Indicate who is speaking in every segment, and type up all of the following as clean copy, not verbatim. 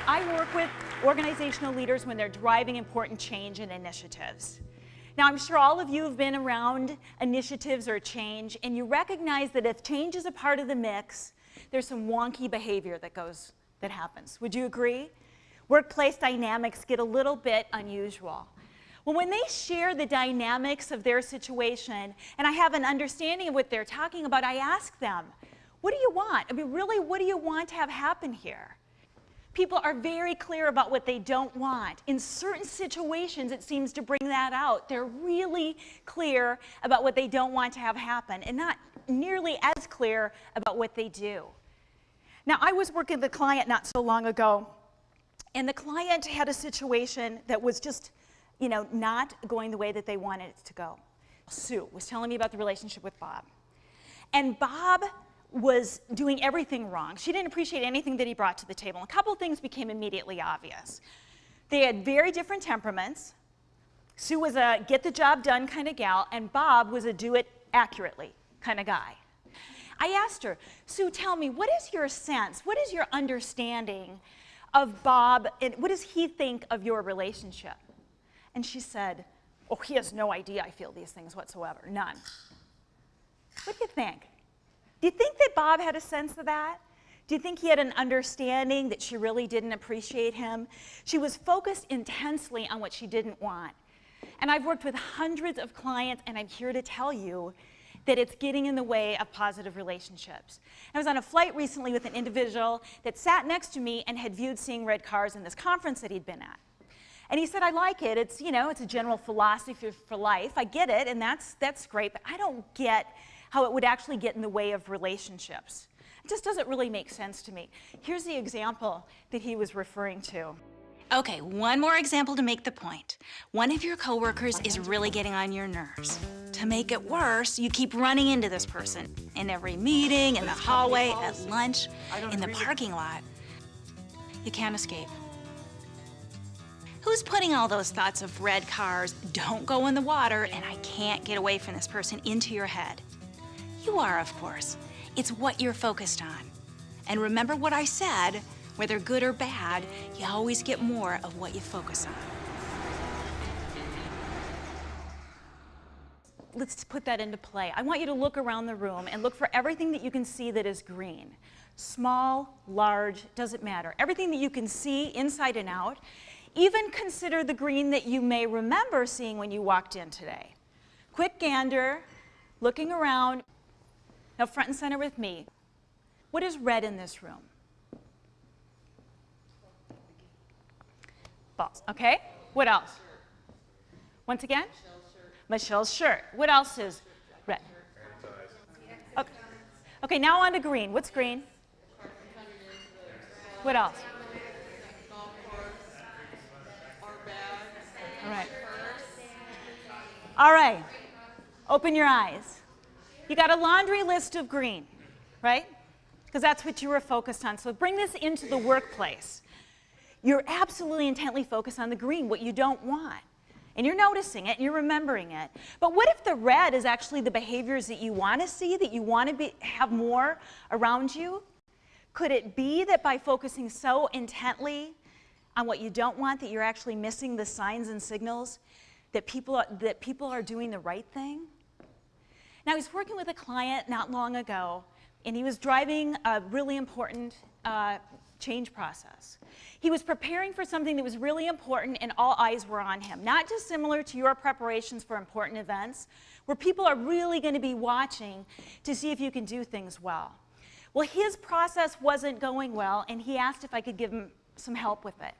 Speaker 1: I work with organizational leaders when they're driving important change and initiatives. Now, I'm sure all of you have been around initiatives or change, and you recognize that if change is a part of the mix, there's some wonky behavior that happens. Would you agree? Workplace dynamics get a little bit unusual. Well, when they share the dynamics of their situation, and I have an understanding of what they're talking about, I ask them, what do you want? I mean, really, what do you want to have happen here? People are very clear about what they don't want. In certain situations, it seems to bring that out. They're really clear about what they don't want to have happen, and not nearly as clear about what they do. Now, I was working with a client not so long ago, and the client had a situation that was just, not going the way that they wanted it to go. Sue was telling me about the relationship with Bob. And Bob was doing everything wrong. She didn't appreciate anything that he brought to the table. A couple of things became immediately obvious. They had very different temperaments. Sue was a get the job done kind of gal, and Bob was a do it accurately kind of guy. I asked her, Sue, tell me, what is your sense, what is your understanding of Bob, and what does he think of your relationship? And she said, oh, he has no idea I feel these things whatsoever, none. What do you think? Do you think that Bob had a sense of that? Do you think he had an understanding that she really didn't appreciate him? She was focused intensely on what she didn't want. And I've worked with hundreds of clients, and I'm here to tell you that it's getting in the way of positive relationships. I was on a flight recently with an individual that sat next to me and had viewed seeing red cars in this conference that he'd been at. And he said, I like it. It's, it's a general philosophy for life. I get it, and that's great, but I don't get how it would actually get in the way of relationships. It just doesn't really make sense to me. Here's the example that he was referring to.
Speaker 2: Okay, one more example to make the point. One of your coworkers is really getting on your nerves. To make it worse, you keep running into this person in every meeting, in the hallway, at lunch, in the parking lot. You can't escape. Who's putting all those thoughts of red cars, don't go in the water, and I can't get away from this person into your head? You are, of course. It's what you're focused on. And remember what I said, whether good or bad, you always get more of what you focus on.
Speaker 1: Let's put that into play. I want you to look around the room and look for everything that you can see that is green. Small, large, doesn't matter. Everything that you can see inside and out. Even consider the green that you may remember seeing when you walked in today. Quick gander, looking around. Now, front and center with me. What is red in this room? Balls, okay? What else? Once again? Michelle's shirt. What else is red? Okay, okay, now on to green. What's green? What else? All right. All right. Open your eyes. You got a laundry list of green, right? Because that's what you were focused on. So bring this into the workplace. You're absolutely intently focused on the green, what you don't want. And you're noticing it, and you're remembering it. But what if the red is actually the behaviors that you want to see, that you want to have more around you? Could it be that by focusing so intently on what you don't want, that you're actually missing the signs and signals that people are doing the right thing? Now, I was working with a client not long ago, and he was driving a really important change process. He was preparing for something that was really important, and all eyes were on him. Not dissimilar to your preparations for important events, where people are really going to be watching to see if you can do things well. Well, his process wasn't going well, and he asked if I could give him some help with it.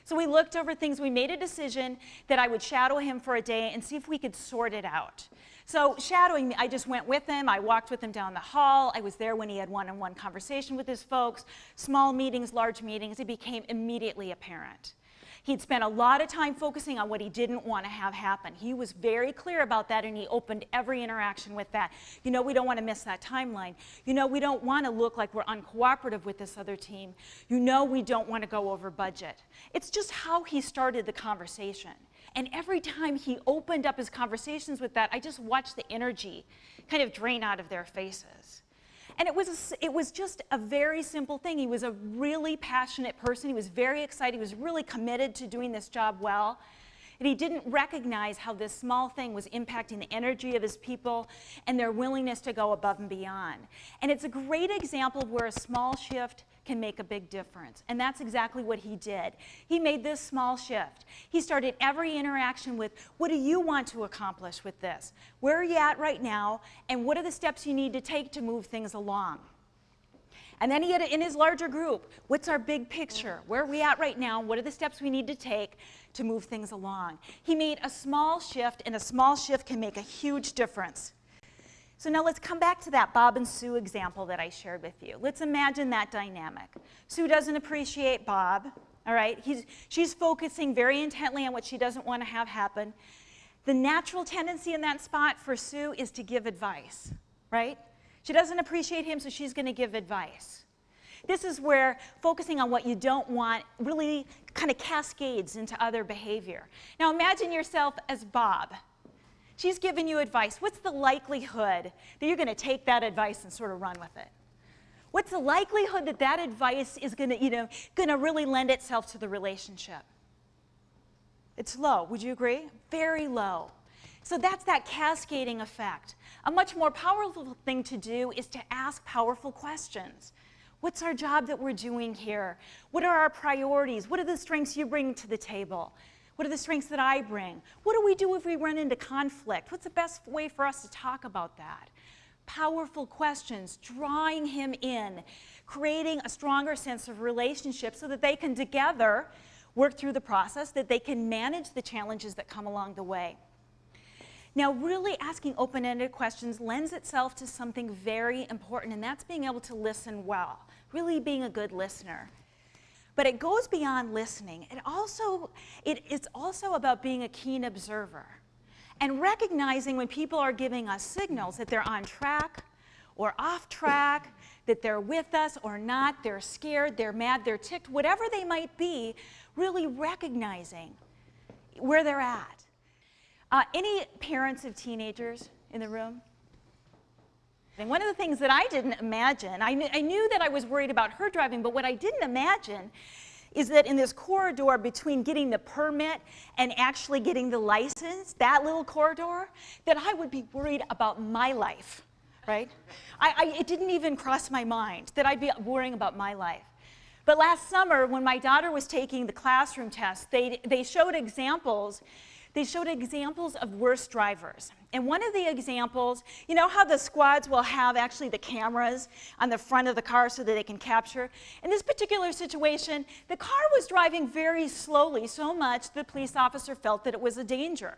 Speaker 1: So we looked over things. We made a decision that I would shadow him for a day and see if we could sort it out. So shadowing me, I just went with him. I walked with him down the hall. I was there when he had one-on-one conversation with his folks. Small meetings, large meetings, it became immediately apparent. He'd spent a lot of time focusing on what he didn't want to have happen. He was very clear about that, and he opened every interaction with that. We don't want to miss that timeline. We don't want to look like we're uncooperative with this other team. We don't want to go over budget. It's just how he started the conversation. And every time he opened up his conversations with that, I just watched the energy kind of drain out of their faces. And it was just a very simple thing. He was a really passionate person. He was very excited. He was really committed to doing this job well. And he didn't recognize how this small thing was impacting the energy of his people and their willingness to go above and beyond. And it's a great example of where a small shift can make a big difference. And that's exactly what he did. He made this small shift. He started every interaction with, what do you want to accomplish with this? Where are you at right now? And what are the steps you need to take to move things along? And then he had it in his larger group. What's our big picture? Where are we at right now? What are the steps we need to take to move things along? He made a small shift, and a small shift can make a huge difference. So now let's come back to that Bob and Sue example that I shared with you. Let's imagine that dynamic. Sue doesn't appreciate Bob, all right? She's focusing very intently on what she doesn't want to have happen. The natural tendency in that spot for Sue is to give advice, right? She doesn't appreciate him, so she's going to give advice. This is where focusing on what you don't want really kind of cascades into other behavior. Now imagine yourself as Bob. She's giving you advice. What's the likelihood that you're going to take that advice and sort of run with it? What's the likelihood that that advice is going to really lend itself to the relationship? It's low. Would you agree? Very low. So that's that cascading effect. A much more powerful thing to do is to ask powerful questions. What's our job that we're doing here? What are our priorities? What are the strengths you bring to the table? What are the strengths that I bring? What do we do if we run into conflict? What's the best way for us to talk about that? Powerful questions, drawing him in, creating a stronger sense of relationship so that they can together work through the process, that they can manage the challenges that come along the way. Now, really asking open-ended questions lends itself to something very important, and that's being able to listen well, really being a good listener. But it goes beyond listening. It's also about being a keen observer and recognizing when people are giving us signals that they're on track or off track, that they're with us or not, they're scared, they're mad, they're ticked, whatever they might be, really recognizing where they're at. Any parents of teenagers in the room? And one of the things that I didn't imagine, I knew that I was worried about her driving, but what I didn't imagine is that in this corridor between getting the permit and actually getting the license, that little corridor, that I would be worried about my life, right? It didn't even cross my mind that I'd be worrying about my life. But last summer, when my daughter was taking the classroom test, they showed examples. They showed examples of worse drivers. And one of the examples, you know how the squads will have actually the cameras on the front of the car so that they can capture? In this particular situation, the car was driving very slowly, so much the police officer felt that it was a danger.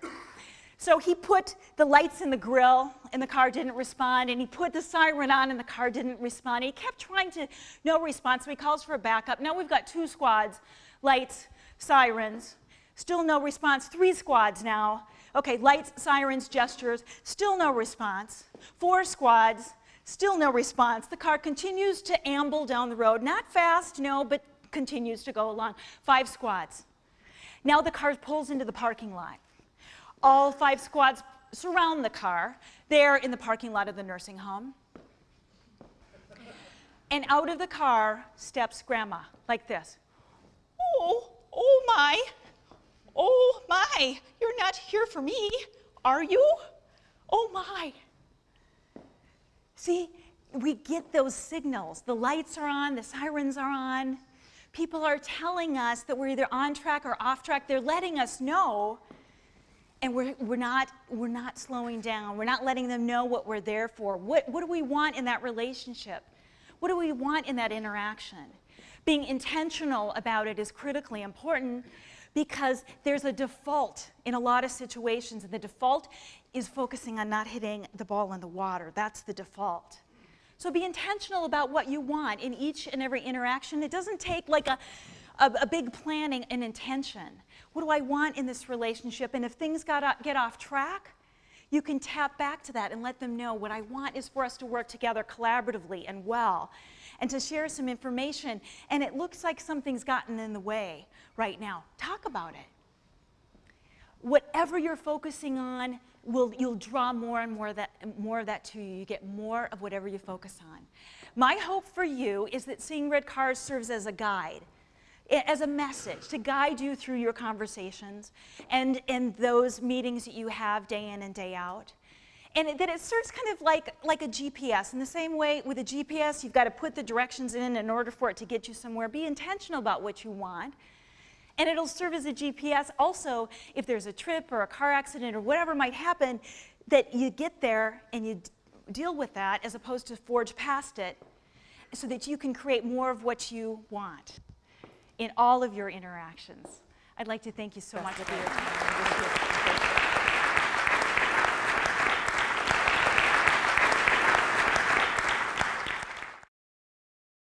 Speaker 1: So he put the lights in the grill, and the car didn't respond, and he put the siren on, and the car didn't respond. He kept trying to, no response, so he calls for a backup. Now we've got 2 squads, lights, sirens. Still no response. 3 squads now. Okay, lights, sirens, gestures, still no response. 4 squads, still no response. The car continues to amble down the road. Not fast, no, but continues to go along. 5 squads. Now the car pulls into the parking lot. All 5 squads surround the car. They're in the parking lot of the nursing home. And out of the car steps Grandma, like this. Oh my. Oh my, you're not here for me, are you? Oh my. See, we get those signals. The lights are on, the sirens are on. People are telling us that we're either on track or off track. They're letting us know, and we're not slowing down. We're not letting them know what we're there for. What do we want in that relationship? What do we want in that interaction? Being intentional about it is critically important, because there's a default in a lot of situations, and the default is focusing on not hitting the ball in the water. That's the default. So be intentional about what you want in each and every interaction. It doesn't take like a big planning and intention. What do I want in this relationship? And if things get off track, you can tap back to that and let them know what I want is for us to work together collaboratively and well, and to share some information, and it looks like something's gotten in the way right now. Talk about it. Whatever you're focusing on, you'll draw more and more of that to you. You get more of whatever you focus on. My hope for you is that seeing red cars serves as a guide, as a message to guide you through your conversations and those meetings that you have day in and day out. And that it serves kind of like a GPS. In the same way, with a GPS, you've got to put the directions in order for it to get you somewhere. Be intentional about what you want. And it'll serve as a GPS also if there's a trip or a car accident or whatever might happen, that you get there and you deal with that as opposed to forge past it, so that you can create more of what you want in all of your interactions. I'd like to thank you so much for your time.